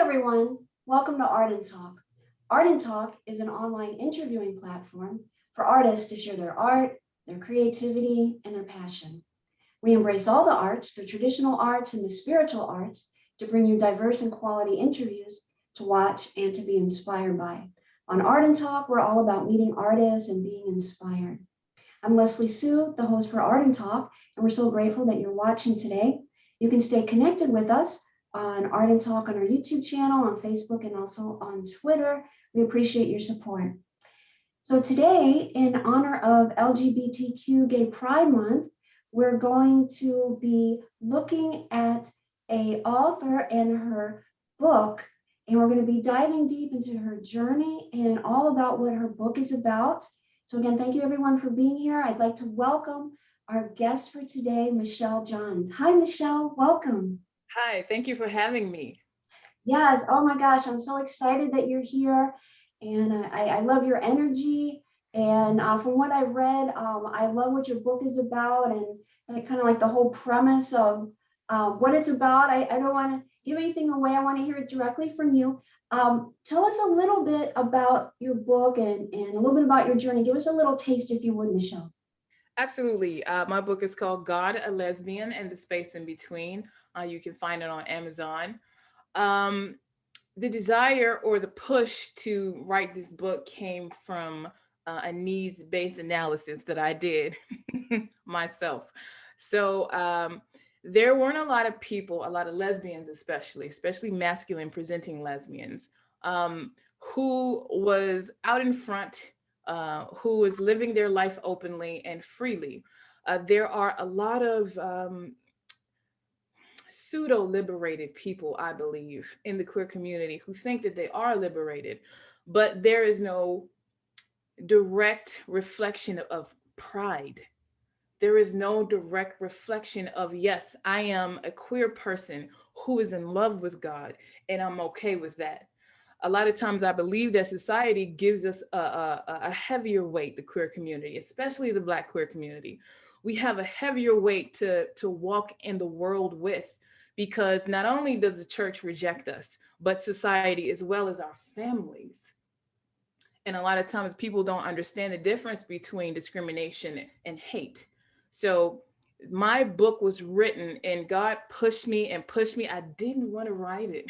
everyone. Welcome to Art and Talk. Art and Talk is an online interviewing platform for artists to share their art, their creativity, and their passion. We embrace all the arts, the traditional arts and the spiritual arts, to bring you diverse and quality interviews to watch and to be inspired by. On Art and Talk, we're all about meeting artists and being inspired. I'm Leslie Sue, the host for Art and Talk, and we're so grateful that you're watching today. You can stay connected with us on Art and Talk on our YouTube channel, on Facebook, and also on Twitter. We appreciate your support. So today, in honor of LGBTQ Gay Pride Month, we're going to be looking at an author and her book, and we're going to be diving deep into her journey and all about what her book is about. So again, thank you everyone for being here. I'd like to welcome our guest for today, Michelle Johns. Hi, Michelle, welcome. Hi, thank you for having me. Yes, oh my gosh, I'm so excited that you're here. And I love your energy. And from what I read, I love what your book is about and kind of like the whole premise of what it's about. I don't want to give anything away. I want to hear it directly from you. Tell us a little bit about your book and a little bit about your journey. Give us a little taste, if you would, Michelle. Absolutely. My book is called God, A Lesbian, and the Space in Between. You can find it on Amazon. The desire or the push to write this book came from a needs-based analysis that I did myself. So there weren't a lot of people, a lot of lesbians especially masculine presenting lesbians, who was out in front, who was living their life openly and freely. There are a lot of pseudo liberated people, I believe, in the queer community who think that they are liberated, but there is no direct reflection of pride. There is no direct reflection of, yes, I am a queer person who is in love with God and I'm okay with that. A lot of times I believe that society gives us a heavier weight, the queer community, especially the Black queer community. We have a heavier weight to walk in the world with, because not only does the church reject us, but society as well as our families. And a lot of times people don't understand the difference between discrimination and hate. So my book was written and God pushed me and pushed me. I didn't want to write it.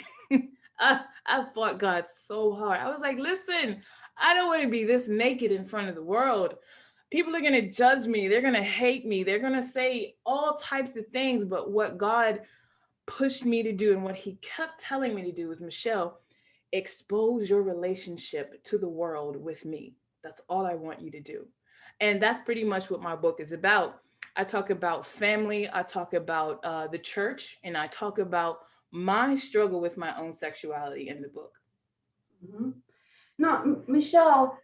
I fought God so hard. I was like, listen, I don't want to be this naked in front of the world. People are going to judge me. They're going to hate me. They're going to say all types of things. But what God pushed me to do and what he kept telling me to do was, Michelle, expose your relationship to the world with me. That's all I want you to do. And that's pretty much what my book is about. I talk about family, I talk about the church, and I talk about my struggle with my own sexuality in the book. Mm-hmm. Now, Michelle,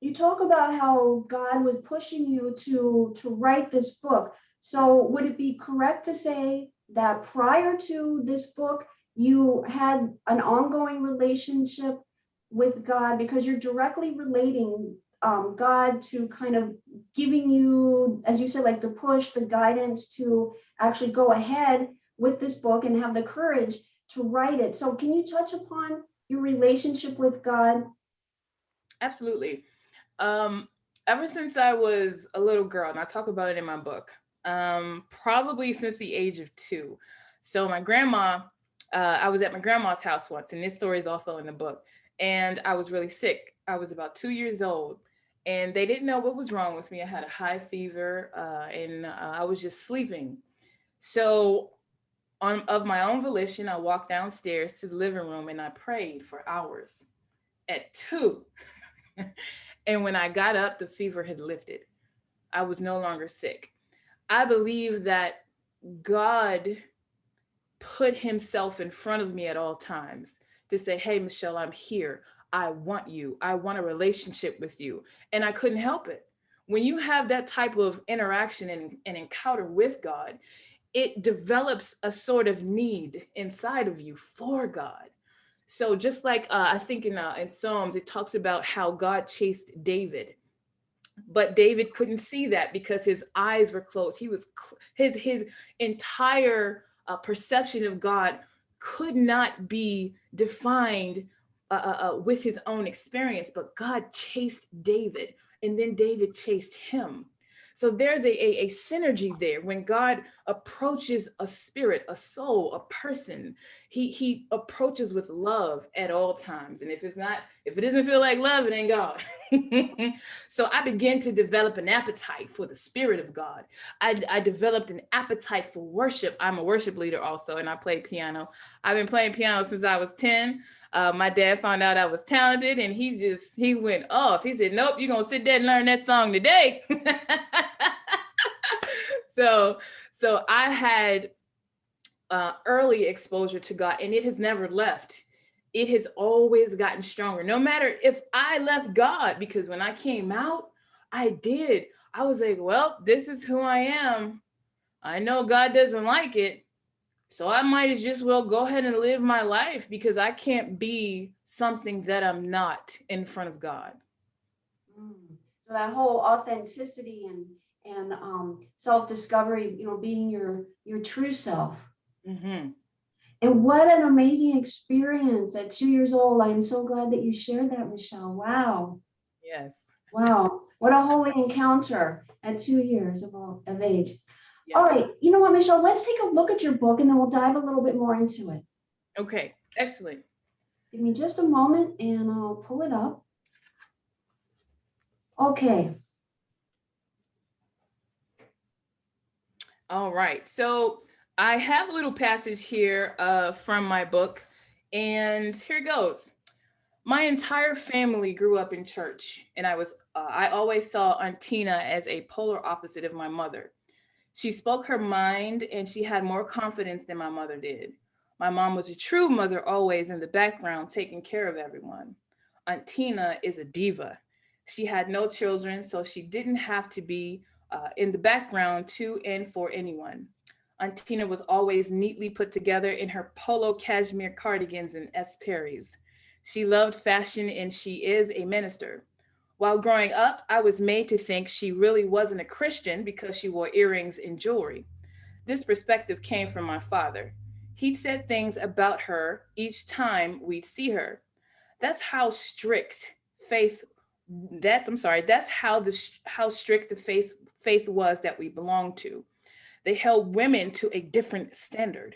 you talk about how God was pushing you to write this book. So would it be correct to say that prior to this book, you had an ongoing relationship with God, because you're directly relating God to kind of giving you, as you said, like the push, the guidance to actually go ahead with this book and have the courage to write it. So can you touch upon your relationship with God? Absolutely. Um, Ever since I was a little girl, and I talk about it in my book, probably since the age of 2. So my grandma, I was at my grandma's house once, and this story is also in the book. And I was really sick. I was about 2 years old, and they didn't know what was wrong with me. I had a high fever, and I was just sleeping. So, of my own volition, I walked downstairs to the living room and I prayed for hours at 2. And when I got up, the fever had lifted. I was no longer sick. I believe that God put himself in front of me at all times to say, hey, Michelle, I'm here. I want you. I want a relationship with you. And I couldn't help it. When you have that type of interaction and encounter with God, it develops a sort of need inside of you for God. So just like I think in Psalms, it talks about how God chased David, but David couldn't see that because his eyes were closed. He was his entire perception of God could not be defined with his own experience, but God chased David, and then David chased him. So there's a synergy there. When God approaches a spirit, a soul, a person, he approaches with love at all times. And if it doesn't feel like love, it ain't God. So I began to develop an appetite for the spirit of God. I developed an appetite for worship. I'm a worship leader also, and I play piano. I've been playing piano since I was 10. My dad found out I was talented, and he went off. He said, "Nope, you're gonna sit there and learn that song today." So I had early exposure to God, and it has never left. It has always gotten stronger, no matter if I left God, because when I came out, I did. I was like, well, this is who I am. I know God doesn't like it. So I might as just well go ahead and live my life, because I can't be something that I'm not in front of God. So that whole authenticity and self-discovery, being your true self. Mm-hmm. And what an amazing experience at 2 years old. I'm so glad that you shared that, Michelle. Wow. Yes. Wow. What a holy encounter at 2 years of age. Yeah. All right. You know what, Michelle? Let's take a look at your book, and then we'll dive a little bit more into it. Okay. Excellent. Give me just a moment and I'll pull it up. Okay. All right. So I have a little passage here from my book, and here goes. My entire family grew up in church, and I always saw Aunt Tina as a polar opposite of my mother. She spoke her mind, and she had more confidence than my mother did. My mom was a true mother, always in the background, taking care of everyone. Aunt Tina is a diva. She had no children, so she didn't have to be in the background to and for anyone. Aunt Tina was always neatly put together in her polo cashmere cardigans and S. Perry's. She loved fashion, and she is a minister. While growing up, I was made to think she really wasn't a Christian because she wore earrings and jewelry. This perspective came from my father. He'd said things about her each time we'd see her. That's how strict faith that's how strict the faith was that we belonged to. They held women to a different standard.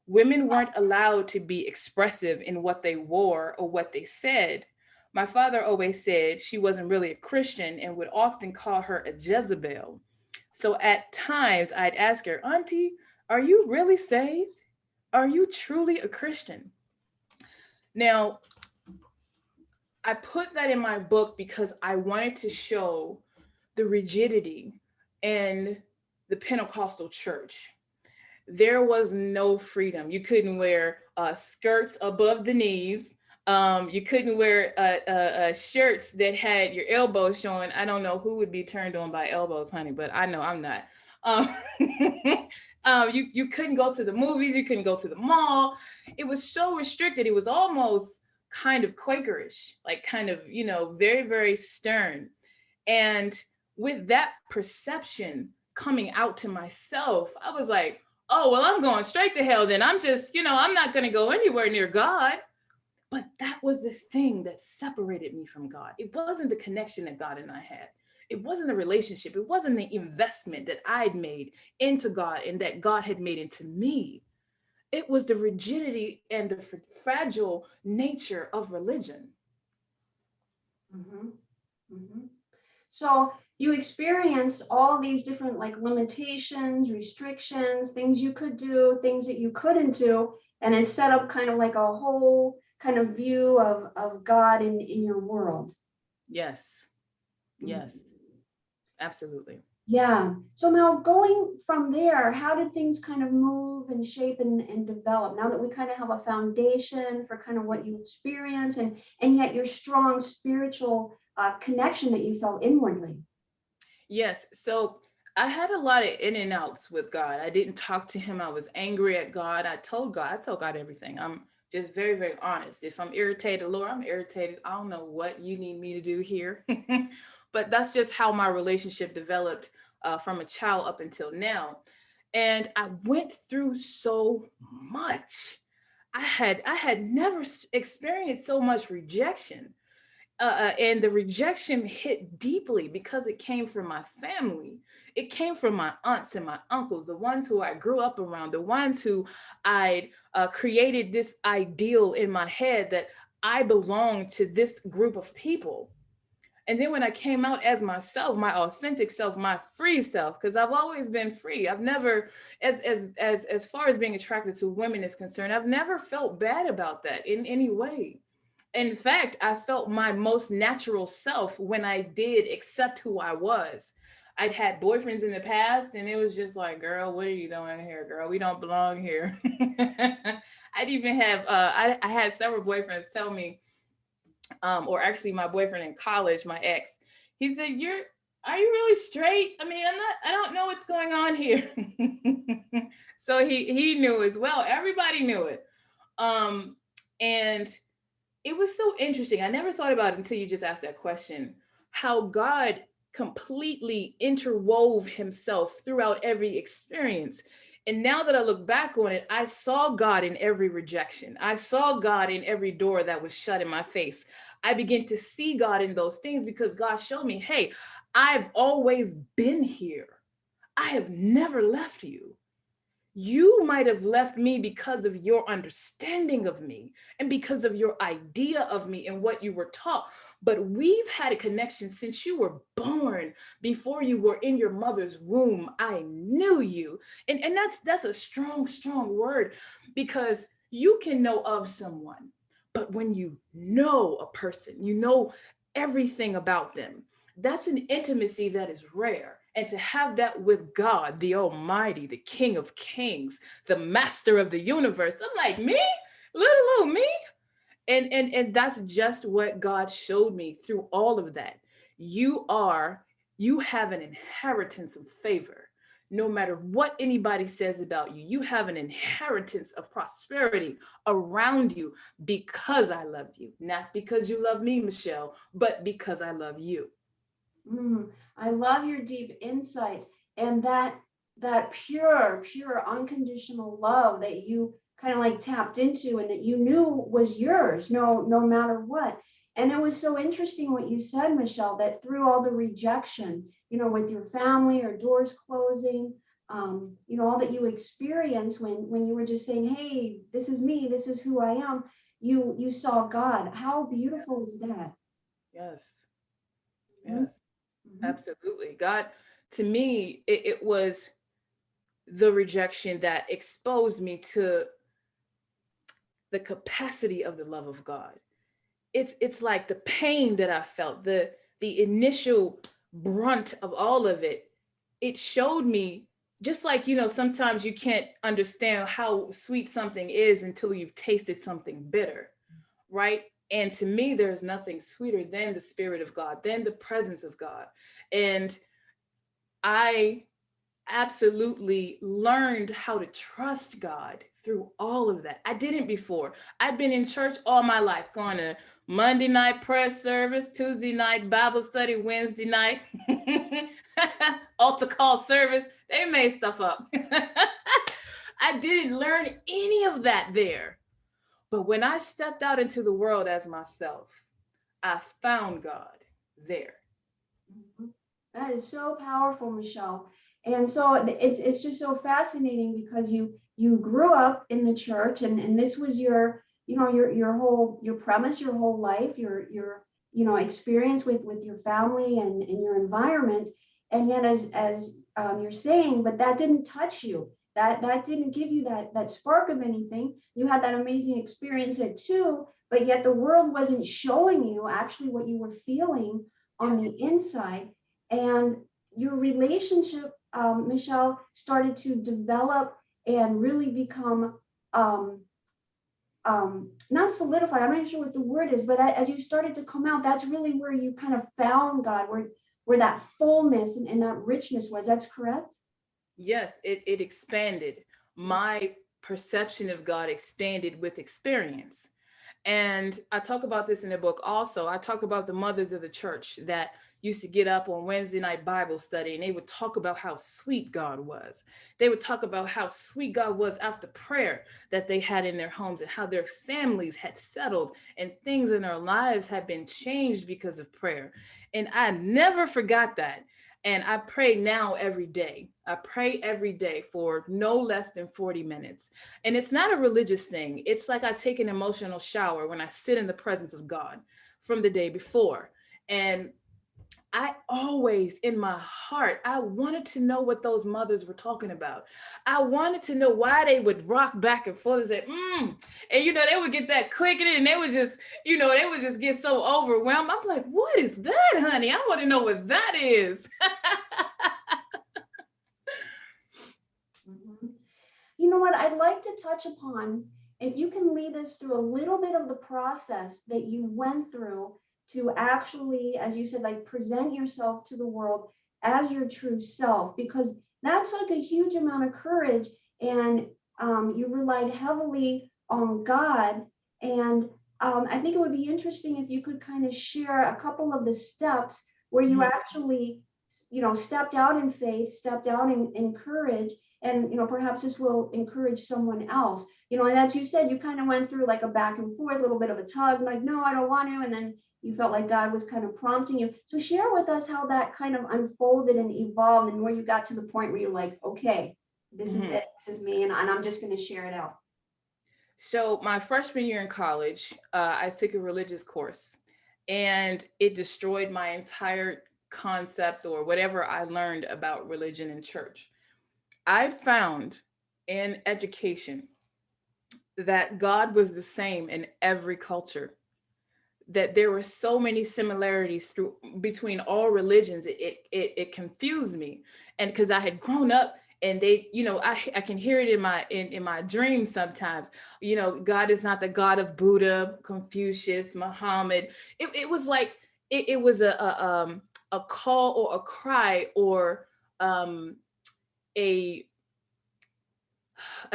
Women weren't allowed to be expressive in what they wore or what they said. My father always said she wasn't really a Christian and would often call her a Jezebel. So at times I'd ask her, Auntie, are you really saved? Are you truly a Christian? Now, I put that in my book because I wanted to show the rigidity in the Pentecostal church. There was no freedom. You couldn't wear skirts above the knees. You couldn't wear shirts that had your elbows showing. I don't know who would be turned on by elbows, honey, but I know I'm not. You couldn't go to the movies. You couldn't go to the mall. It was so restricted. It was almost kind of Quakerish, like kind of, very, very stern. And with that perception coming out to myself, I was like, oh, well, I'm going straight to hell then. I'm just, I'm not going to go anywhere near God. But that was the thing that separated me from God. It wasn't the connection that God and I had. It wasn't the relationship. It wasn't the investment that I'd made into God and that God had made into me. It was the rigidity and the fragile nature of religion. Mm-hmm. Mm-hmm. So you experienced all these different limitations, restrictions, things you could do, things that you couldn't do, and it set up kind of like a whole kind of view of God in your world. Yes. Yes. Absolutely. Yeah. So now going from there, how did things kind of move and shape and develop now that we kind of have a foundation for kind of what you experience and yet your strong spiritual connection that you felt inwardly? Yes. So I had a lot of in and outs with God. I didn't talk to him. I was angry at God. I told God everything. I'm just very, very honest. If I'm irritated, Lord, I'm irritated. I don't know what you need me to do here. But that's just how my relationship developed from a child up until now. And I went through so much. I had never experienced so much rejection. And the rejection hit deeply because it came from my family. It came from my aunts and my uncles, the ones who I grew up around, the ones who I created this ideal in my head that I belong to this group of people. And then when I came out as myself, my authentic self, my free self, because I've always been free. I've never, as far as being attracted to women is concerned, I've never felt bad about that in any way. In fact, I felt my most natural self when I did accept who I was. I'd had boyfriends in the past, and it was just like, girl, what are you doing here, girl? We don't belong here. I'd even have, I had several boyfriends tell me, or actually my boyfriend in college, my ex, he said, are you really straight? I mean, I don't know what's going on here. So he knew as well. Everybody knew it. And it was so interesting. I never thought about it until you just asked that question, how God completely interwove himself throughout every experience. And now that I look back on it, I saw God in every rejection. I saw God in every door that was shut in my face. I began to see God in those things because God showed me, hey, I've always been here. I have never left you. You might have left me because of your understanding of me and because of your idea of me and what you were taught. But we've had a connection since you were born, before you were in your mother's womb. I knew you. And that's a strong, strong word, because you can know of someone, but when you know a person, you know everything about them. That's an intimacy that is rare. And to have that with God, the Almighty, the King of Kings, the Master of the universe, I'm like, me? Little me? And that's just what God showed me through all of that. You have an inheritance of favor. No matter what anybody says about you, you have an inheritance of prosperity around you because I love you. Not because you love me, Michelle, but because I love you. I love your deep insight and that pure, unconditional love that you kind of like tapped into and that you knew was yours, no matter what. And it was so interesting what you said, Michelle, that through all the rejection, with your family or doors closing, all that you experience when you were just saying, hey, this is me, this is who I am, you saw God. How beautiful is that? Yes, Mhm, yes, mhm. absolutely. God, to me, it was the rejection that exposed me to the capacity of the love of God. It's like the pain that I felt, the initial brunt of all of it. It showed me, just like, sometimes you can't understand how sweet something is until you've tasted something bitter, right? And to me, there's nothing sweeter than the Spirit of God, than the presence of God. And I absolutely learned how to trust God through all of that. I didn't before. I've been in church all my life, going to Monday night prayer service, Tuesday night Bible study, Wednesday night altar call service. They made stuff up. I didn't learn any of that there. But when I stepped out into the world as myself, I found God there. Mhm. That is so powerful, Michelle. And so it's just so fascinating because you grew up in the church and this was your whole your premise, your whole life, your experience with your family and your environment. And yet as you're saying, but that didn't touch you. That didn't give you that spark of anything. You had that amazing experience at too, but yet the world wasn't showing you actually what you were feeling on Yeah. the inside. And your relationship, Michelle, started to develop and really become um, not solidified. I'm not sure what the word is, but as you started to come out, that's really where you kind of found God, where that fullness and that richness was. That's correct. Yes, it expanded. My perception of God expanded with experience. And I talk about this in the book also. I talk about the mothers of the church that used to get up on Wednesday night Bible study, and they would talk about how sweet God was. They would talk about how sweet God was after prayer that they had in their homes, and how their families had settled and things in their lives had been changed because of prayer. And I never forgot that. And I pray now every day. I pray every day for no less than 40 minutes. And it's not a religious thing. It's like I take an emotional shower when I sit in the presence of God from the day before. And I always, in my heart, I wanted to know what those mothers were talking about. I wanted to know why they would rock back and forth and say, and they would get that clicking, and they would just, they would just get so overwhelmed. I'm like, what is that, honey? I want to know what that is. You know what I'd like to touch upon, if you can lead us through a little bit of the process that you went through to actually, as you said, like present yourself to the world as your true self, because that took a huge amount of courage, and you relied heavily on God. And I think it would be interesting if you could kind of share a couple of the steps where you actually, stepped out in faith, stepped out in courage, and perhaps this will encourage someone else. And as you said, you kind of went through like a back and forth, a little bit of a tug, like, no, I don't want to, and then you felt like God was kind of prompting you. So share with us how that kind of unfolded and evolved, and where you got to the point where you're like, okay, this is it, this is me, and I'm just going to share it out. So my freshman year in college, I took a religious course, and it destroyed my entire concept or whatever I learned about religion and church. I found in education that God was the same in every culture, that there were so many similarities between all religions. It confused me. And because I had grown up, and they, I can hear it in my dreams sometimes. God is not the God of Buddha, Confucius, Muhammad. It was like it was a call or a cry, or a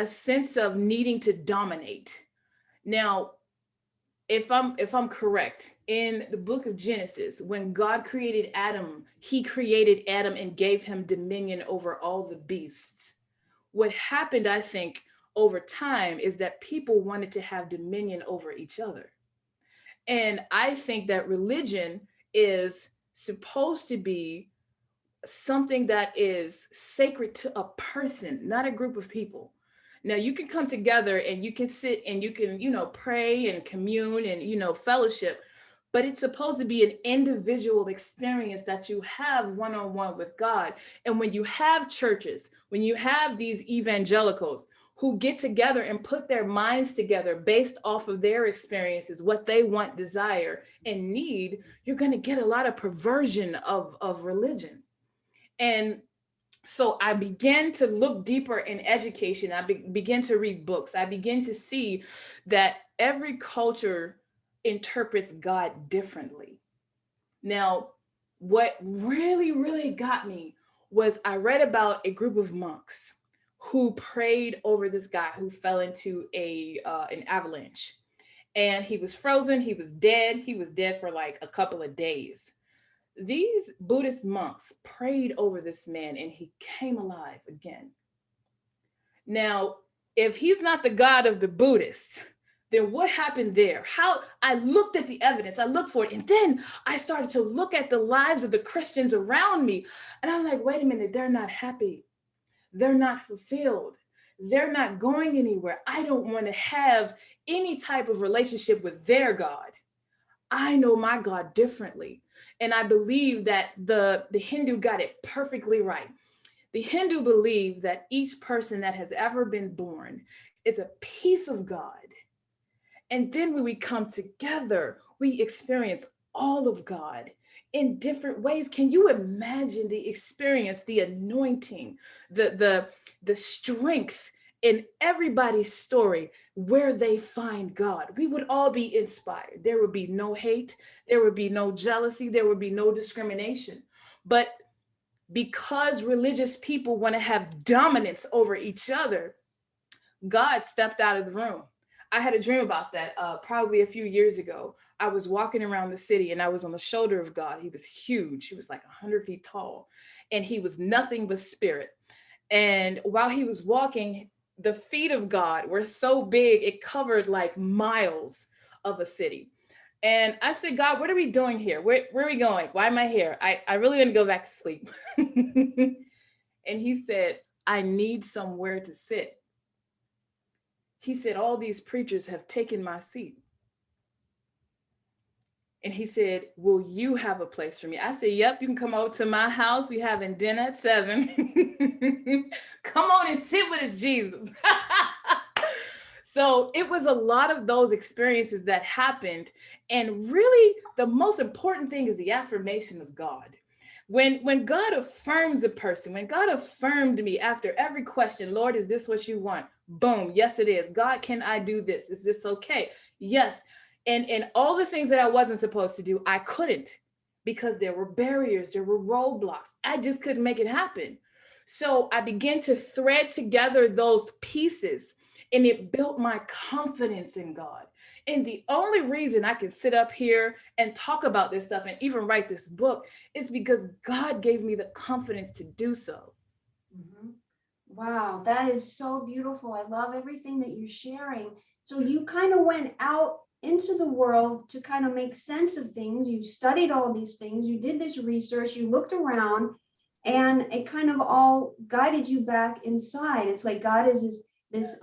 sense of needing to dominate. Now, if I'm correct, in the book of Genesis, when God created Adam, he created Adam and gave him dominion over all the beasts. What happened, I think, over time is that people wanted to have dominion over each other. And I think that religion is supposed to be something that is sacred to a person, not a group of people. Now, you can come together and you can sit and you can, pray and commune and, fellowship, but it's supposed to be an individual experience that you have one-on-one with God. And when you have churches, when you have these evangelicals who get together and put their minds together based off of their experiences, what they want, desire, and need, you're going to get a lot of perversion of religion. And so I began to look deeper in education. I began to read books. I began to see that every culture interprets God differently. Now, what really, really got me was I read about a group of monks who prayed over this guy who fell into an avalanche. And he was frozen. He was dead. He was dead for like a couple of days. These Buddhist monks prayed over this man, and he came alive again. Now, if he's not the God of the Buddhists, then what happened there? How I looked at the evidence, I looked for it, and then I started to look at the lives of the Christians around me. And I'm like, wait a minute, they're not happy. They're not fulfilled. They're not going anywhere. I don't want to have any type of relationship with their God. I know my God differently. And I believe that the Hindu got it perfectly right. The Hindu believe that each person that has ever been born is a piece of God. And then when we come together, we experience all of God in different ways. Can you imagine the experience, the anointing, the strength in everybody's story where they find God? We would all be inspired. There would be no hate. There would be no jealousy. There would be no discrimination. But because religious people want to have dominance over each other, God stepped out of the room. I had a dream about that probably a few years ago. I was walking around the city and I was on the shoulder of God. He was huge. He was like 100 feet tall and he was nothing but spirit. And while he was walking, the feet of God were so big, it covered like miles of a city. And I said, God, what are we doing here? Where are we going? Why am I here? I really want to go back to sleep. And he said, I need somewhere to sit. He said, all these preachers have taken my seat. And he said, will you have a place for me? I said, yep, you can come over to my house. We having dinner at 7. Come on and sit with us, Jesus. So it was a lot of those experiences that happened. And really, the most important thing is the affirmation of God. When God affirms a person, when God affirmed me after every question, Lord, is this what you want? Boom, yes, it is. God, can I do this? Is this okay? Yes. And all the things that I wasn't supposed to do, I couldn't because there were barriers, there were roadblocks. I just couldn't make it happen. So I began to thread together those pieces and it built my confidence in God. And the only reason I can sit up here and talk about this stuff and even write this book is because God gave me the confidence to do so. Mhm. Wow, that is so beautiful. I love everything that you're sharing. So you kind of went out into the world to kind of make sense of things. You studied all these things, you did this research, you looked around, and it kind of all guided you back inside. It's like God is this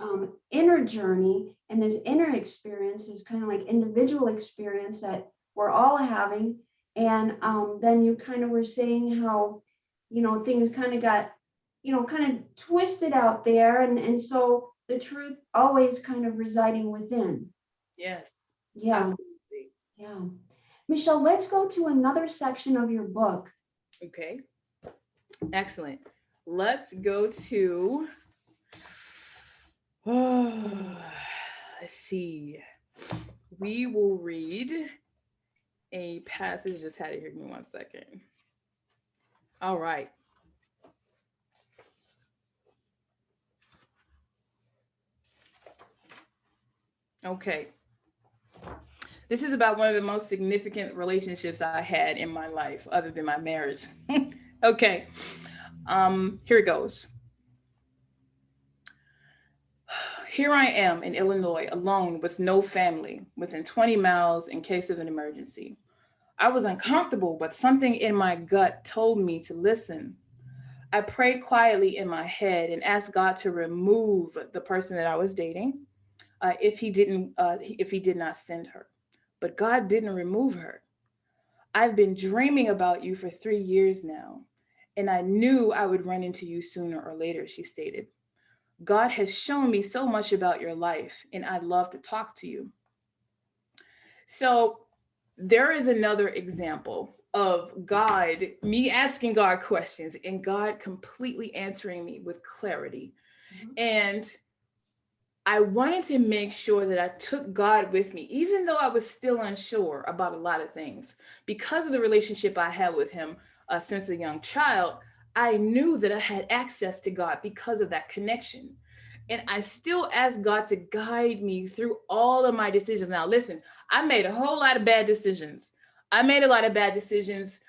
inner journey and this inner experience, this kind of like individual experience that we're all having. And then you kind of were saying how, things kind of got kind of twisted out there. And so the truth always kind of residing within. Yes, Yeah, absolutely. yeah. Michelle, let's go to another section of your book. Okay, excellent. Let's go to, let's see. We will read a passage. Just had it here. Give me 1 second. All right. Okay. This is about one of the most significant relationships I had in my life, other than my marriage. Okay. Here it goes. Here I am in Illinois, alone with no family, within 20 miles in case of an emergency. I was uncomfortable, but something in my gut told me to listen. I prayed quietly in my head and asked God to remove the person that I was dating, if he did not send her. But God didn't remove her. I've been dreaming about you for 3 years now, and I knew I would run into you sooner or later, she stated. God has shown me so much about your life, and I'd love to talk to you. So there is another example of God, me asking God questions and God completely answering me with clarity. Mm-hmm. And I wanted to make sure that I took God with me, even though I was still unsure about a lot of things. Because of the relationship I had with him since a young child, I knew that I had access to God because of that connection. And I still asked God to guide me through all of my decisions. Now, listen, I made a whole lot of bad decisions. I made a lot of bad decisions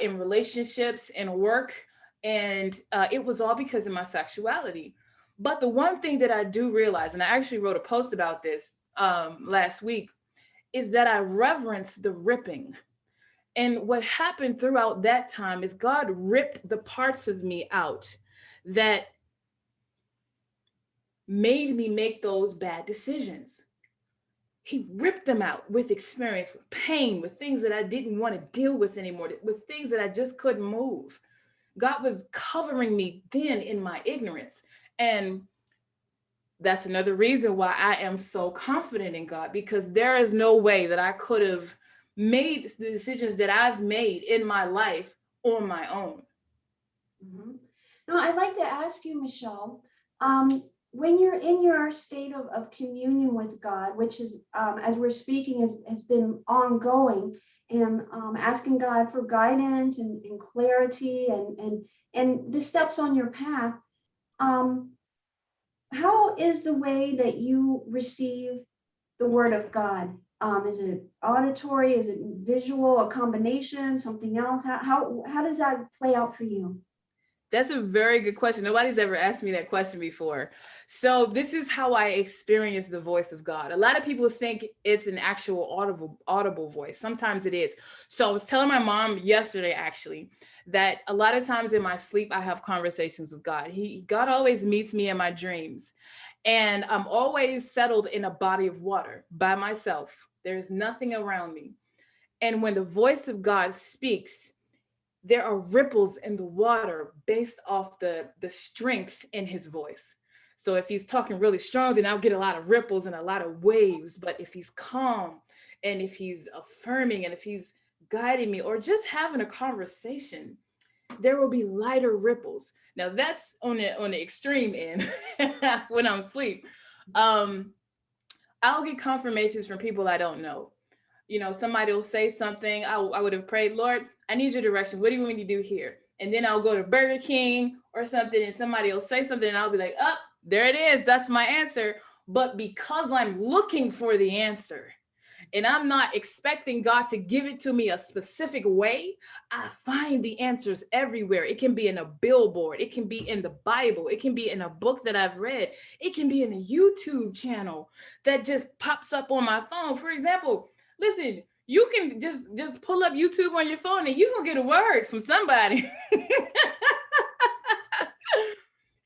in relationships and work. And it was all because of my sexuality. But the one thing that I do realize, and I actually wrote a post about this last week, is that I reverence the ripping. And what happened throughout that time is God ripped the parts of me out that made me make those bad decisions. He ripped them out with experience, with pain, with things that I didn't want to deal with anymore, with things that I just couldn't move. God was covering me then in my ignorance. And that's another reason why I am so confident in God, because there is no way that I could have made the decisions that I've made in my life on my own. Mm-hmm. Now, I'd like to ask you, Michelle, when you're in your state of communion with God, which is, as we're speaking, has been ongoing, and asking God for guidance and clarity and the steps on your path, how is the way that you receive the word of God? Is it auditory? Is it visual? A combination? Something else? How does that play out for you? That's a very good question. Nobody's ever asked me that question before. So this is how I experience the voice of God. A lot of people think it's an actual audible voice. Sometimes it is. So I was telling my mom yesterday actually that a lot of times in my sleep I have conversations with God. God always meets me in my dreams. And I'm always settled in a body of water by myself. There's nothing around me. And when the voice of God speaks, there are ripples in the water based off the strength in his voice. So if he's talking really strong, then I'll get a lot of ripples and a lot of waves. But if he's calm and if he's affirming and if he's guiding me or just having a conversation, there will be lighter ripples. Now that's on the extreme end when I'm asleep. Um, I'll get confirmations from people I don't know. Somebody will say something. I would have prayed, Lord, I need your direction. What do you want me to do here? And then I'll go to Burger King or something, and somebody will say something, and I'll be like, oh, there it is. That's my answer. But because I'm looking for the answer, and I'm not expecting God to give it to me a specific way, I find the answers everywhere. It can be in a billboard, it can be in the Bible, it can be in a book that I've read, it can be in a YouTube channel that just pops up on my phone. For example, listen, you can just pull up YouTube on your phone and you're gonna get a word from somebody.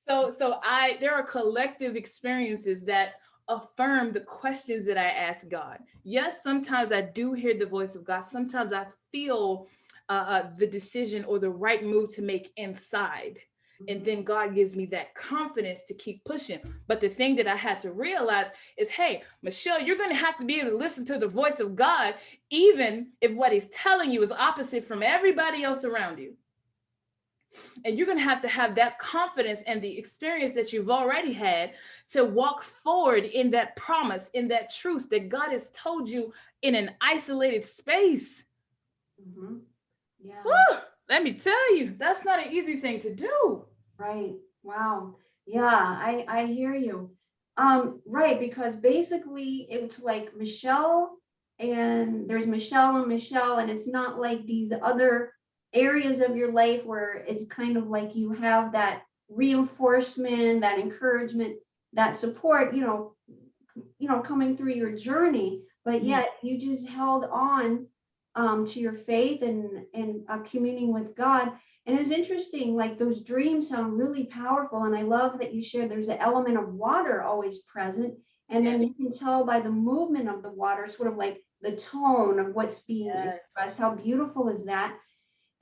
So there are collective experiences that affirm the questions that I ask God. Yes, sometimes I do hear the voice of God. Sometimes I feel the decision or the right move to make inside. And then God gives me that confidence to keep pushing. But the thing that I had to realize is, hey, Michelle, you're going to have to be able to listen to the voice of God, even if what he's telling you is opposite from everybody else around you. And you're going to have that confidence and the experience that you've already had to walk forward in that promise, in that truth that God has told you in an isolated space. Mm-hmm. Yeah. Woo! Let me tell you, that's not an easy thing to do. Right. Wow. Yeah, I hear you. Right, because basically it's like Michelle, and there's Michelle, and it's not like these other areas of your life where it's kind of like you have that reinforcement, that encouragement, that support, coming through your journey, but yet you just held on to your faith and communing with God. And it's interesting, like those dreams sound really powerful. And I love that you shared there's an element of water always present. And then you can tell by the movement of the water, sort of like the tone of what's being expressed. How beautiful is that?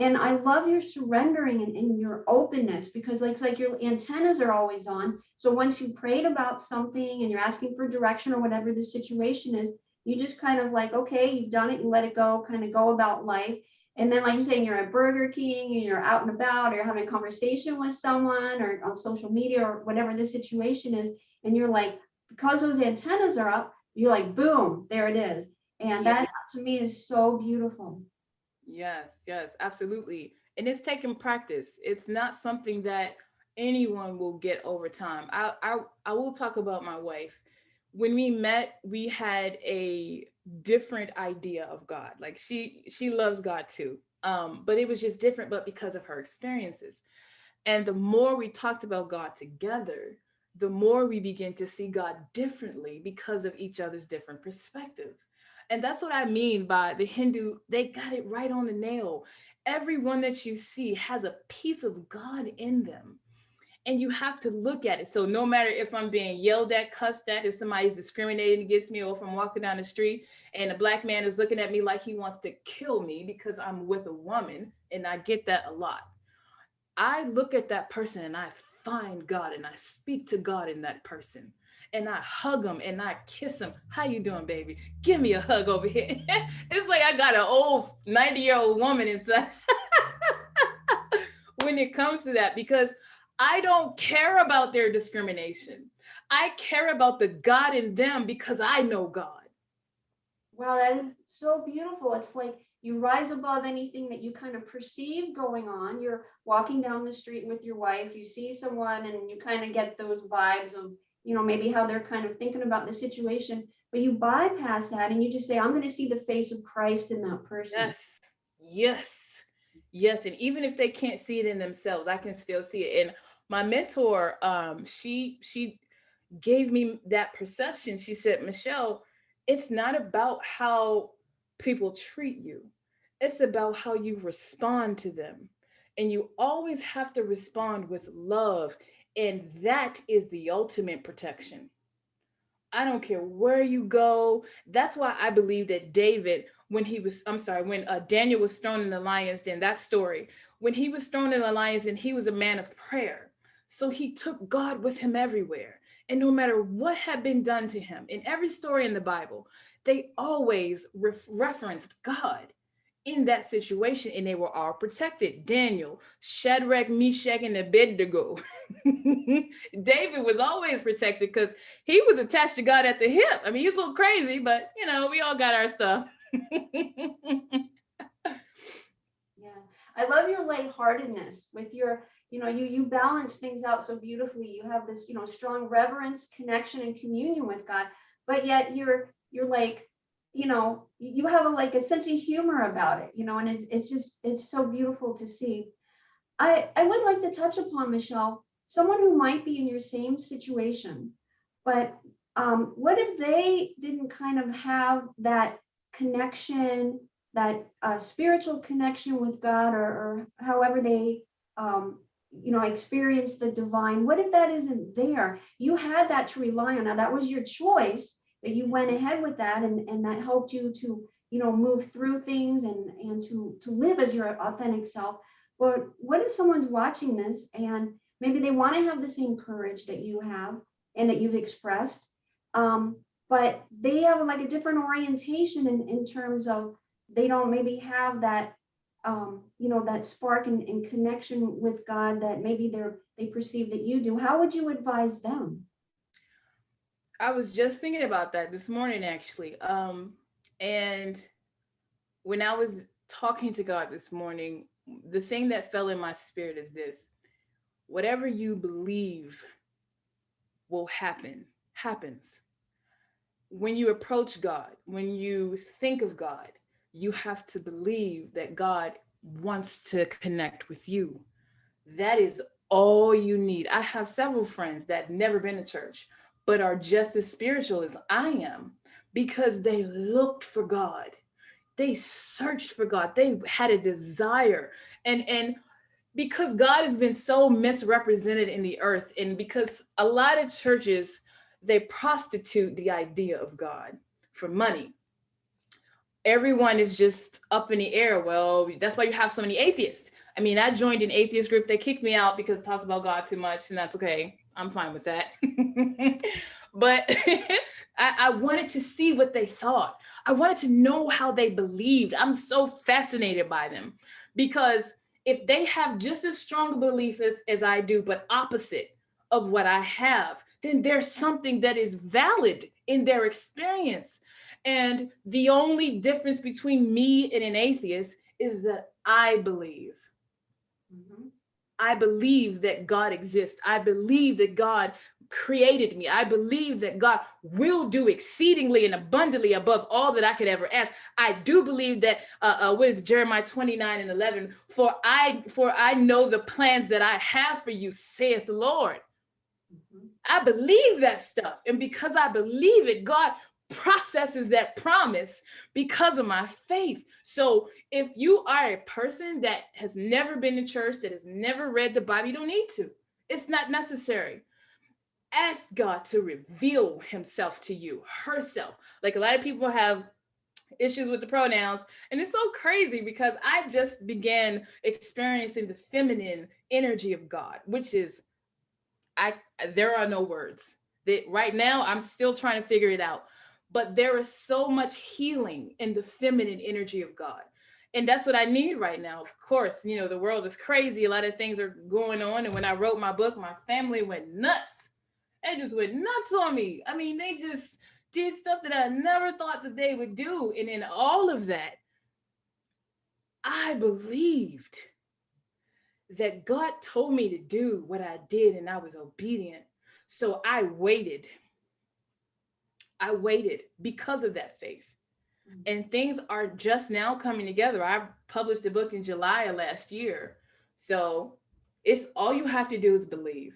And I love your surrendering and your openness, because like, it's like your antennas are always on. So once you prayed about something and you're asking for direction or whatever the situation is, you just kind of like, okay, you've done it, you let it go, kind of go about life. And then like you're saying, you're at Burger King and you're out and about, or you're having a conversation with someone or on social media or whatever the situation is. And you're like, because those antennas are up, you're like, boom, there it is. And that to me is so beautiful. Yes, absolutely. And it's taking practice. It's not something that anyone will get over time. I will talk about my wife. When we met, we had a different idea of God. Like she loves God too. But it was just different, but because of her experiences. And the more we talked about God together, the more we begin to see God differently because of each other's different perspective. And that's what I mean by the Hindu, they got it right on the nail. Everyone that you see has a piece of God in them. And you have to look at it. So no matter if I'm being yelled at, cussed at, if somebody's discriminating against me, or if I'm walking down the street and a black man is looking at me like he wants to kill me because I'm with a woman, and I get that a lot. I look at that person and I find God and I speak to God in that person. And I hug them and I kiss them. How you doing, baby? Give me a hug over here. It's like I got an old 90-year-old woman inside when it comes to that, because I don't care about their discrimination. I care about the God in them because I know God. Wow, that is so beautiful. It's like you rise above anything that you kind of perceive going on. You're walking down the street with your wife, you see someone, and you kind of get those vibes of, maybe how they're kind of thinking about the situation. but you bypass that and you just say, I'm going to see the face of Christ in that person. Yes, yes, yes. And even if they can't see it in themselves, I can still see it. And my mentor, she gave me that perception. She said, Michelle, it's not about how people treat you, it's about how you respond to them. And you always have to respond with love. And that is the ultimate protection. I don't care where you go. That's why I believe that David, when he was, I'm sorry, when Daniel was thrown in the lion's den, that story, when he was thrown in the lion's den, he was a man of prayer. So he took God with him everywhere. And no matter what had been done to him, in every story in the Bible, they always referenced God in that situation, and they were all protected. Daniel, Shadrach, Meshach, and Abednego. David was always protected because he was attached to God at the hip. I mean, he's a little crazy, but you know, we all got our stuff. Yeah. I love your lightheartedness with your, you balance things out so beautifully. You have this, strong reverence, connection, and communion with God, but yet you're like, you have like a sense of humor about it, and it's so beautiful to see. I would like to touch upon, Michelle, someone who might be in your same situation, but what if they didn't kind of have that connection, that spiritual connection with God, or however they, experience the divine? What if that isn't there? You had that to rely on. Now, that was your choice that you went ahead with that, and that helped you to, move through things and to live as your authentic self. But what if someone's watching this and maybe they want to have the same courage that you have and that you've expressed, but they have like a different orientation in terms of they don't maybe have that, that spark and connection with God that maybe they perceive that you do. How would you advise them? I was just thinking about that this morning, actually. And when I was talking to God this morning, the thing that fell in my spirit is this: whatever you believe will happen, happens. When you approach God, when you think of God, you have to believe that God wants to connect with you. That is all you need. I have several friends that never been to church, but are just as spiritual as I am because they looked for God. They searched for God. They had a desire. And because God has been so misrepresented in the earth, and because a lot of churches, they prostitute the idea of God for money. Everyone is just up in the air. Well, that's why you have so many atheists. I mean, I joined an atheist group. They kicked me out because it talked about God too much, and that's okay. I'm fine with that. But I wanted to see what they thought. I wanted to know how they believed. I'm so fascinated by them because if they have just as strong a belief as I do, but opposite of what I have, then there's something that is valid in their experience. And the only difference between me and an atheist is that I believe. Mhm. I believe that God exists. I believe that God created me. I believe that God will do exceedingly and abundantly above all that I could ever ask. I do believe that what is Jeremiah 29:11? For I know the plans that I have for you, saith the Lord. Mhm. I believe that stuff. And because I believe it, God processes that promise because of my faith. So if you are a person that has never been to church, that has never read the Bible, you don't need to. It's not necessary. Ask God to reveal himself to you, herself. Like a lot of people have issues with the pronouns. And it's so crazy because I just began experiencing the feminine energy of God, which is I there are no words. That right now I'm still trying to figure it out. But there is so much healing in the feminine energy of God. And that's what I need right now. Of course, the world is crazy. A lot of things are going on. And when I wrote my book, my family went nuts. They just went nuts on me. I mean, they just did stuff that I never thought that they would do. And in all of that, I believed that God told me to do what I did and I was obedient. So I waited. I waited because of that faith. And things are just now coming together. I published a book in July of last year. So it's all you have to do is believe.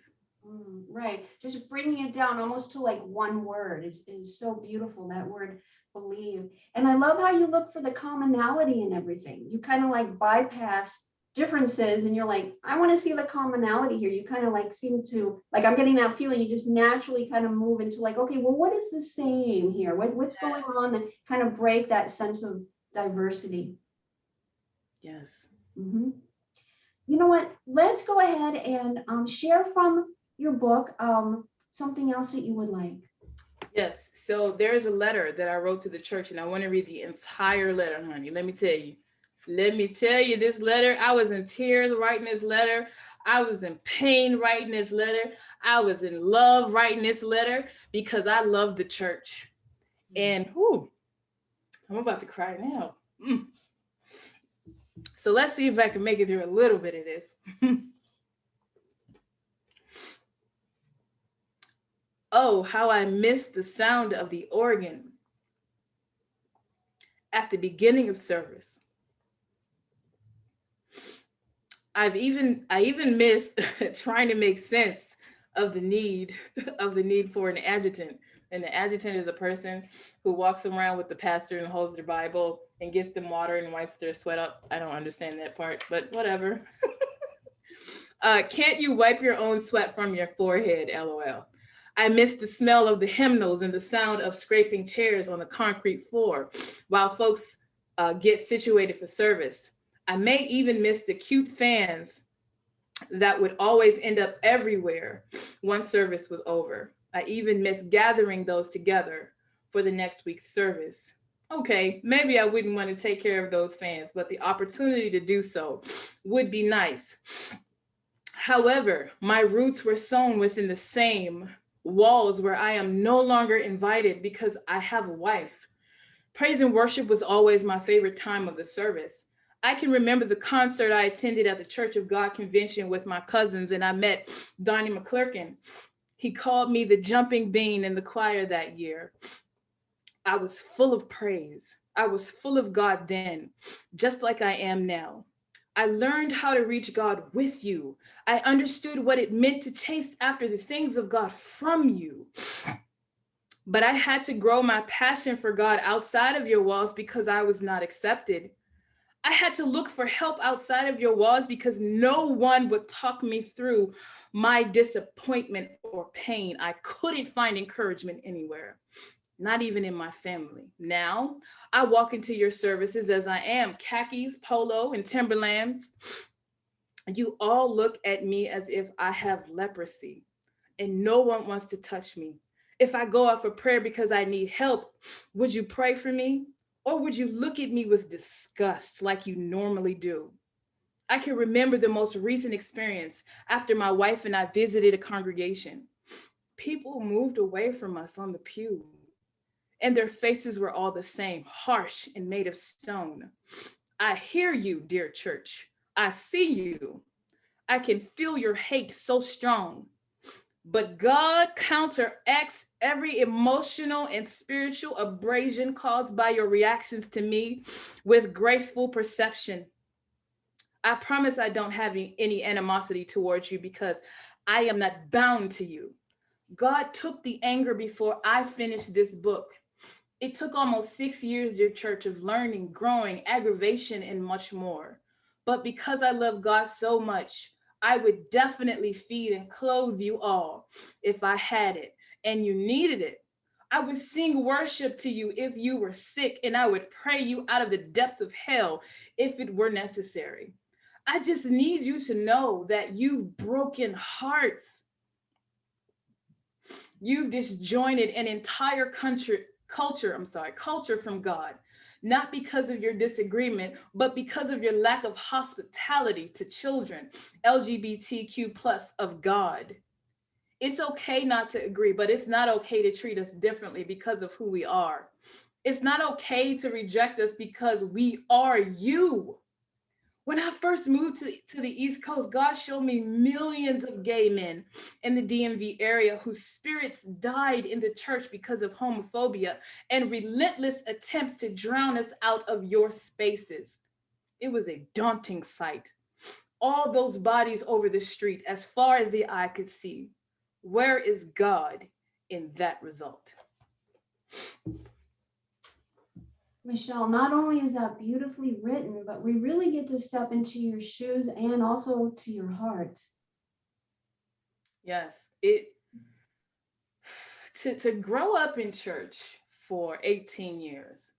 Right. Just bringing it down almost to like one word is so beautiful, that word believe. And I love how you look for the commonality in everything. You kind of like bypass differences and you're like, I want to see the commonality here. You kind of like seem to, like, I'm getting that feeling, you just naturally kind of move into like, okay, well, what is the same here? What's going on, and kind of break that sense of diversity. Yes. Mm-hmm. You know what? Let's go ahead and share from your book something else that you would like. Yes. So there's a letter that I wrote to the church, and I want to read the entire letter, honey. Let me tell you. This letter. I was in tears writing this letter. I was in pain writing this letter. I was in love writing this letter because I love the church. And I'm about to cry now. So let's see if I can make it through a little bit of this. Oh, how I miss the sound of the organ at the beginning of service. I even miss trying to make sense of the need for an adjutant. And the adjutant is a person who walks around with the pastor and holds their Bible and gets them water and wipes their sweat up. I don't understand that part, but whatever. Can't you wipe your own sweat from your forehead? LOL. I miss the smell of the hymnals and the sound of scraping chairs on the concrete floor while folks get situated for service. I may even miss the cute fans that would always end up everywhere once service was over. I even miss gathering those together for the next week's service. Okay, maybe I wouldn't want to take care of those fans, but the opportunity to do so would be nice. However, my roots were sown within the same walls where I am no longer invited because I have a wife. Praise and worship was always my favorite time of the service. I can remember the concert I attended at the Church of God convention with my cousins, and I met Donnie McClurkin. He called me the jumping bean in the choir that year. I was full of praise. I was full of God then, just like I am now. I learned how to reach God with you. I understood what it meant to chase after the things of God from you. But I had to grow my passion for God outside of your walls because I was not accepted. I had to look for help outside of your walls because no one would talk me through my disappointment or pain. I couldn't find encouragement anywhere, not even in my family. Now, I walk into your services as I am, khakis, polo, and Timberlands. You all look at me as if I have leprosy, and no one wants to touch me. If I go out for prayer because I need help, would you pray for me? Or would you look at me with disgust like you normally do? I can remember the most recent experience after my wife and I visited a congregation. People moved away from us on the pew, and their faces were all the same, harsh and made of stone. I hear you, dear church. I see you. I can feel your hate so strong. But God counteracts every emotional and spiritual abrasion caused by your reactions to me with graceful perception. I promise I don't have any animosity towards you because I am not bound to you. God took the anger before I finished this book. It took almost 6 years, dear church, of learning, growing, aggravation, and much more. But because I love God so much, I would definitely feed and clothe you all if I had it and you needed it. I would sing worship to you if you were sick, and I would pray you out of the depths of hell if it were necessary. I just need you to know that you've broken hearts. You've disjointed an entire culture from God, not because of your disagreement, but because of your lack of hospitality to children, LGBTQ plus of God. It's okay not to agree, but it's not okay to treat us differently because of who we are. It's not okay to reject us because we are you. When I first moved to the East Coast, God showed me millions of gay men in the DMV area whose spirits died in the church because of homophobia and relentless attempts to drown us out of your spaces. It was a daunting sight. All those bodies over the street, as far as the eye could see. Where is God in that result? Michelle, not only is that beautifully written, but we really get to step into your shoes and also to your heart. Yes, to grow up in church for 18 years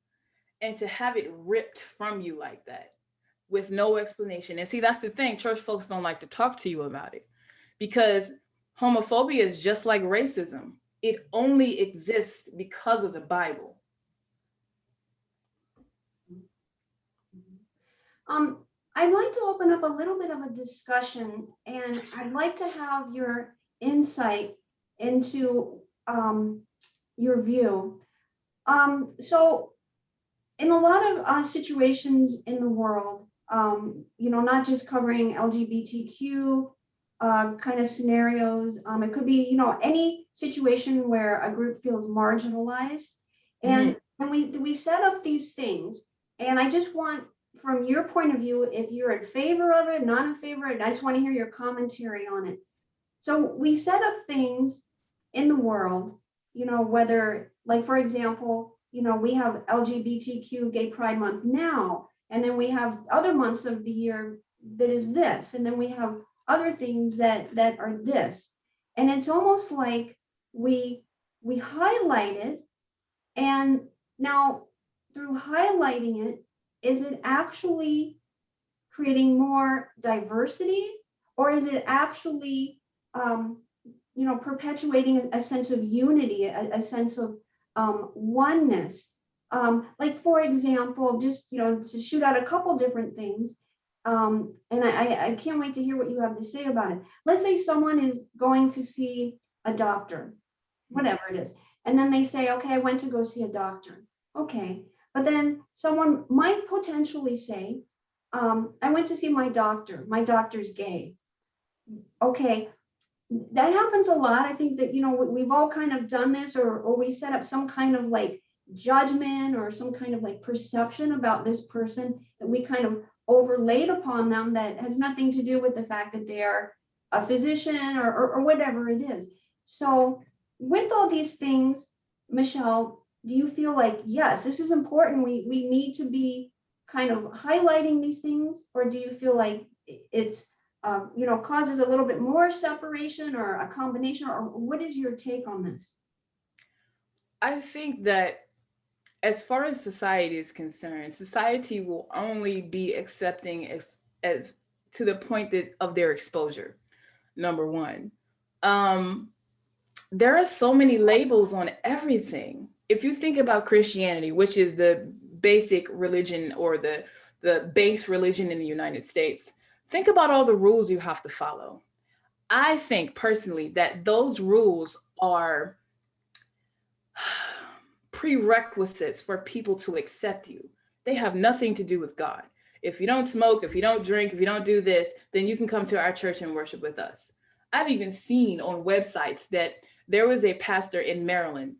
and to have it ripped from you like that with no explanation. And see, that's the thing, church folks don't like to talk to you about it because homophobia is just like racism. It only exists because of the Bible. I'd like to open up a little bit of a discussion, and I'd like to have your insight into your view. So in a lot of situations in the world, not just covering LGBTQ kind of scenarios, it could be, any situation where a group feels marginalized. And we set up these things. And I just want, from your point of view, if you're in favor of it, not in favor of it, I just want to hear your commentary on it. So we set up things in the world, whether, like, for example, we have LGBTQ Gay Pride Month now, and then we have other months of the year that is this, and then we have other things that are this. And it's almost like we highlight it, and now through highlighting it, is it actually creating more diversity, or is it actually perpetuating a sense of unity, a sense of oneness? Like, for example, just to shoot out a couple different things, and I can't wait to hear what you have to say about it. Let's say someone is going to see a doctor, whatever it is, and then they say, okay, I went to go see a doctor. Okay, but then someone might potentially say, I went to see my doctor. My doctor's gay. Okay, that happens a lot. I think that, we've all kind of done this, or we set up some kind of like judgment or some kind of like perception about this person that we kind of overlaid upon them that has nothing to do with the fact that they are a physician or whatever it is. So with all these things, Michelle, do you feel like, yes, this is important, we need to be kind of highlighting these things, or do you feel like it's causes a little bit more separation, or a combination, or what is your take on this? I think that as far as society is concerned, society will only be accepting as to the point of their exposure. Number one, there are so many labels on everything. If you think about Christianity, which is the basic religion or the base religion in the United States, think about all the rules you have to follow. I think personally that those rules are prerequisites for people to accept you. They have nothing to do with God. If you don't smoke, if you don't drink, if you don't do this, then you can come to our church and worship with us. I've even seen on websites that there was a pastor in Maryland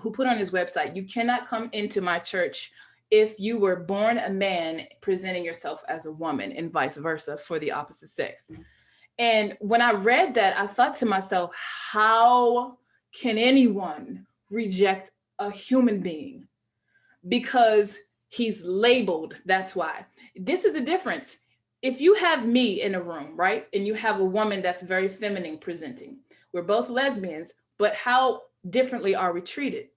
who put on his website, you cannot come into my church if you were born a man presenting yourself as a woman, and vice versa for the opposite sex. And when I read that, I thought to myself, how can anyone reject a human being? Because he's labeled, that's why. This is a difference. If you have me in a room, right, and you have a woman that's very feminine presenting, we're both lesbians, but how differently are we treated?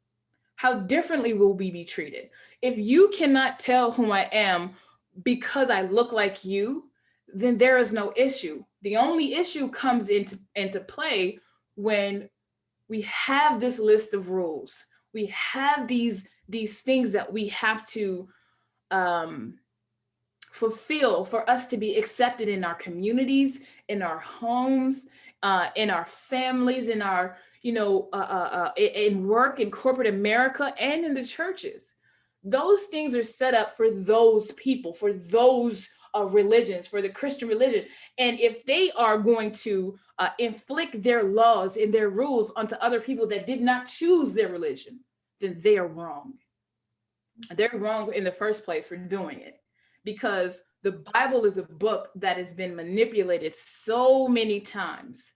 How differently will we be treated? If you cannot tell who I am because I look like you, then there is no issue. The only issue comes into play when we have this list of rules. We have these things that we have to fulfill for us to be accepted in our communities, in our homes, in our families, in our, in work, in corporate America, and in the churches. Those things are set up for those people, for those religions, for the Christian religion. And if they are going to inflict their laws and their rules onto other people that did not choose their religion, then they are wrong. They're wrong in the first place for doing it, because the Bible is a book that has been manipulated so many times,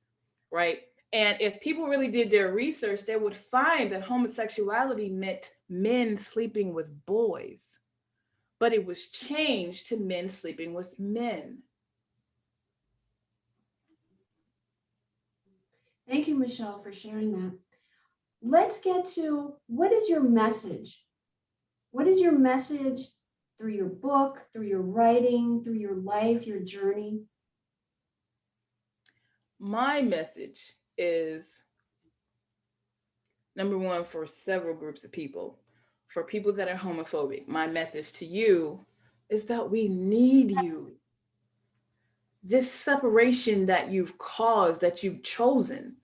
right? And if people really did their research, they would find that homosexuality meant men sleeping with boys, but it was changed to men sleeping with men. Thank you, Michelle, for sharing that. Let's get to, what is your message? What is your message through your book, through your writing, through your life, your journey? My message is, number one, for several groups of people. For people that are homophobic, my message to you is that we need you. This separation that you've caused, that you've chosen,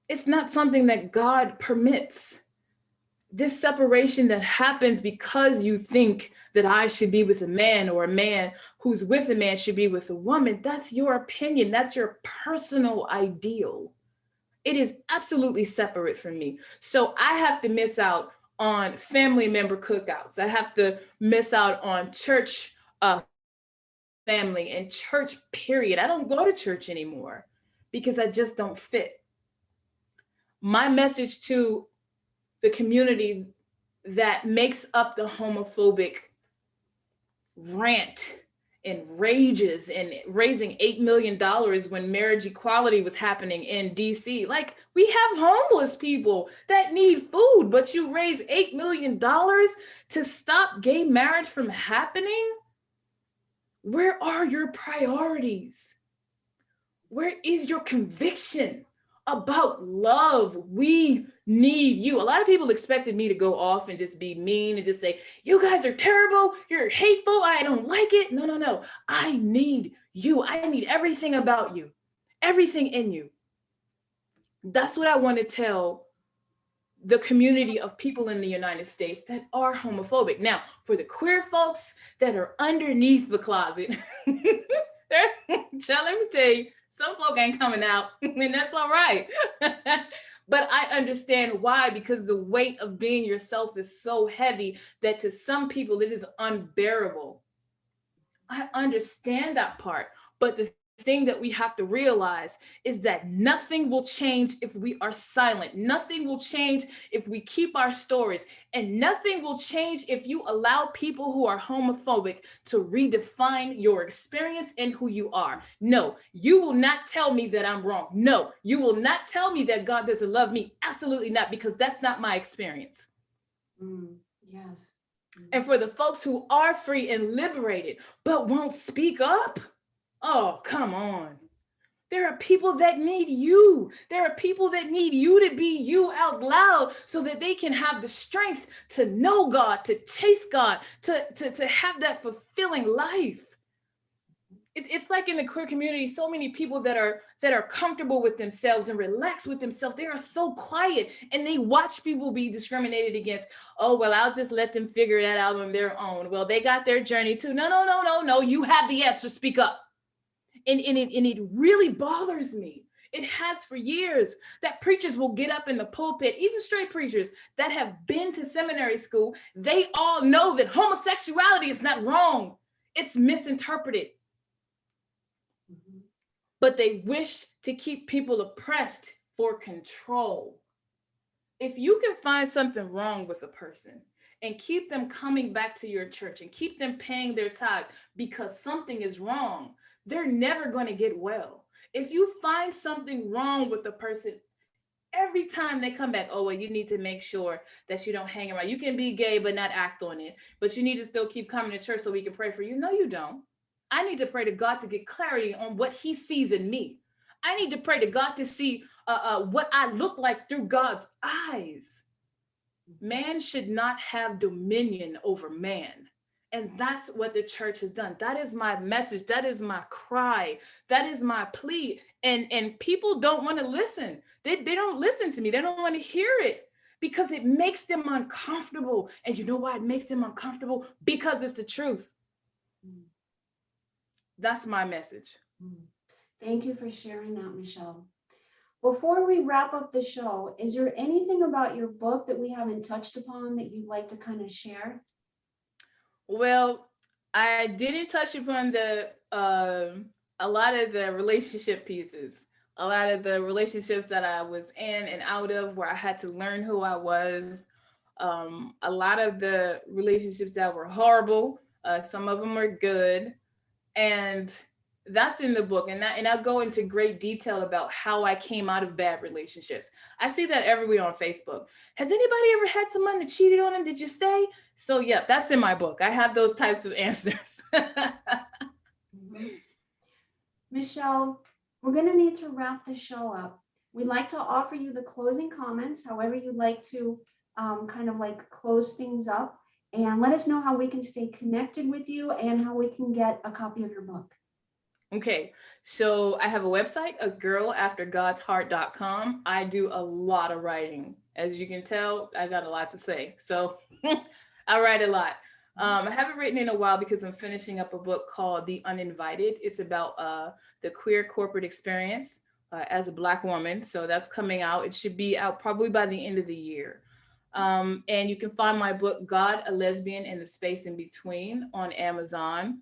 it's not something that God permits. This separation that happens because you think that I should be with a man, or a man who's with a man should be with a woman, that's your opinion. That's your personal ideal. It is absolutely separate from me. So I have to miss out on family member cookouts. I have to miss out on church family and church, period. I don't go to church anymore because I just don't fit. My message to the community that makes up the homophobic rant and rages and raising $8 million when marriage equality was happening in DC. Like, we have homeless people that need food, but you raise $8 million to stop gay marriage from happening? Where are your priorities? Where is your conviction about love? We need you. A lot of people expected me to go off and just be mean and just say, you guys are terrible, you're hateful, I don't like it. No, no, no. I need you. I need everything about you, everything in you. That's what I want to tell the community of people in the United States that are homophobic. Now, for the queer folks that are underneath the closet, child, let me tell you, some folk ain't coming out, and that's all right. But I understand why, because the weight of being yourself is so heavy that to some people it is unbearable. I understand that part, but the thing that we have to realize is that nothing will change if we are silent. Nothing will change if we keep our stories, and nothing will change if you allow people who are homophobic to redefine your experience and who you are. No, you will not tell me that I'm wrong. No, you will not tell me that God doesn't love me. Absolutely not, because that's not my experience. Yes. And for the folks who are free and liberated but won't speak up, oh, come on. There are people that need you. There are people that need you to be you out loud so that they can have the strength to know God, to chase God, to have that fulfilling life. It's like in the queer community, so many people that are comfortable with themselves and relaxed with themselves. They are so quiet and they watch people be discriminated against. Oh, well, I'll just let them figure that out on their own. Well, they got their journey too. No, no, no, no, no. You have the answer. Speak up. And it really bothers me. It has for years, that preachers will get up in the pulpit, even straight preachers that have been to seminary school. They all know that homosexuality is not wrong. It's misinterpreted. But they wish to keep people oppressed for control. If you can find something wrong with a person and keep them coming back to your church and keep them paying their tithe because something is wrong, they're never going to get well. If you find something wrong with a person, every time they come back, oh, well, you need to make sure that you don't hang around. You can be gay, but not act on it. But you need to still keep coming to church so we can pray for you. No, you don't. I need to pray to God to get clarity on what he sees in me. I need to pray to God to see what I look like through God's eyes. Man should not have dominion over man. And that's what the church has done. That is my message. That is my cry. That is my plea. And people don't want to listen. They don't listen to me. They don't want to hear it because it makes them uncomfortable. And you know why it makes them uncomfortable? Because it's the truth. That's my message. Thank you for sharing that, Michelle. Before we wrap up the show, is there anything about your book that we haven't touched upon that you'd like to kind of share? Well, I didn't touch upon the a lot of the relationship pieces, a lot of the relationships that I was in and out of, where I had to learn who I was. A lot of the relationships that were horrible. Some of them are good, and that's in the book. And I'll go into great detail about how I came out of bad relationships. I see that everywhere on Facebook. Has anybody ever had someone that cheated on them? Did you stay? So yeah, that's in my book. I have those types of answers. Mhm. Michelle, we're going to need to wrap the show up. We'd like to offer you the closing comments, however you'd like to kind of like close things up, and let us know how we can stay connected with you and how we can get a copy of your book. Okay, so I have a website, a girlaftergodsheart.com. I do a lot of writing. As you can tell, I got a lot to say. So I write a lot. I haven't written in a while because I'm finishing up a book called The Uninvited. It's about the queer corporate experience as a Black woman. So that's coming out. It should be out probably by the end of the year. And you can find my book, God, A Lesbian, and the Space in Between, on Amazon.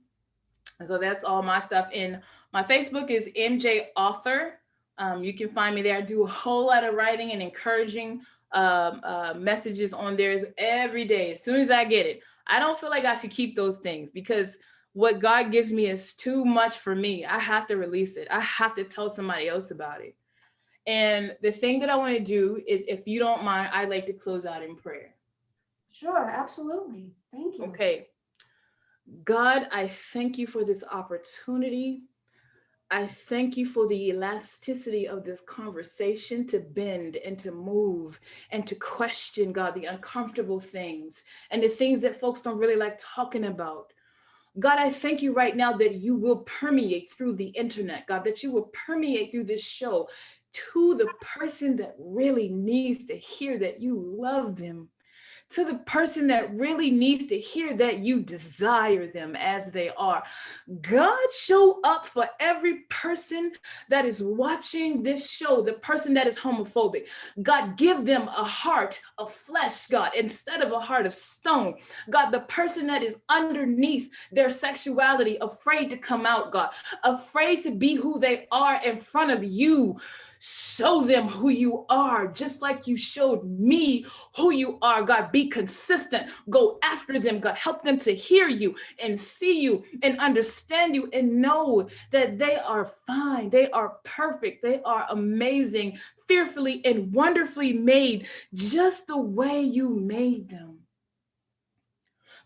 And so that's all my stuff. And my Facebook is MJ Author. You can find me there. I do a whole lot of writing and encouraging messages on there every day. As soon as I get it, I don't feel like I should keep those things because what God gives me is too much for me. I have to release it. I have to tell somebody else about it. And the thing that I want to do is, if you don't mind, I'd like to close out in prayer. Sure, absolutely. Thank you. Okay. God, I thank you for this opportunity. I thank you for the elasticity of this conversation to bend and to move and to question, God, the uncomfortable things and the things that folks don't really like talking about. God, I thank you right now that you will permeate through the internet, God, that you will permeate through this show to the person that really needs to hear that you love them, to the person that really needs to hear that you desire them as they are. God, show up for every person that is watching this show, the person that is homophobic. God, give them a heart of flesh, God, instead of a heart of stone. God, the person that is underneath their sexuality, afraid to come out, God, afraid to be who they are in front of you. Show them who you are, just like you showed me who you are. God, be consistent. Go after them. God, help them to hear you and see you and understand you and know that they are fine. They are perfect. They are amazing, fearfully and wonderfully made, just the way you made them.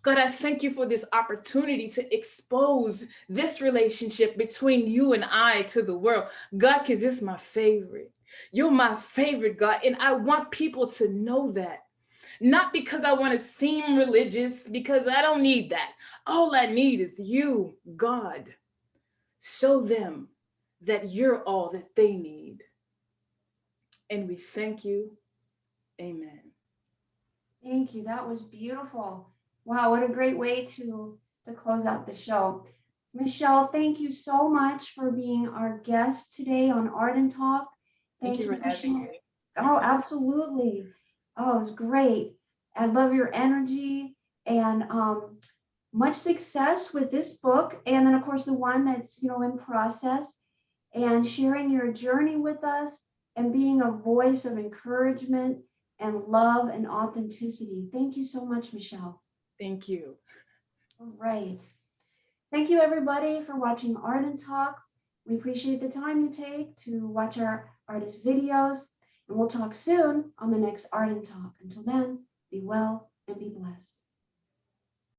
God, I thank you for this opportunity to expose this relationship between you and I to the world. God, because it's my favorite. You're my favorite, God. And I want people to know that. Not because I want to seem religious, because I don't need that. All I need is you, God. Show them that you're all that they need. And we thank you. Amen. Thank you. That was beautiful. Wow, what a great way to close out the show. Michelle, thank you so much for being our guest today on Art and Talk. Thank you for having me. Oh, absolutely. Oh, it was great. I love your energy, and much success with this book. And then of course the one that's, in process, and sharing your journey with us and being a voice of encouragement and love and authenticity. Thank you so much, Michelle. Thank you. All right. Thank you, everybody, for watching Art and Talk. We appreciate the time you take to watch our artist videos, and we'll talk soon on the next Art and Talk. Until then, be well and be blessed.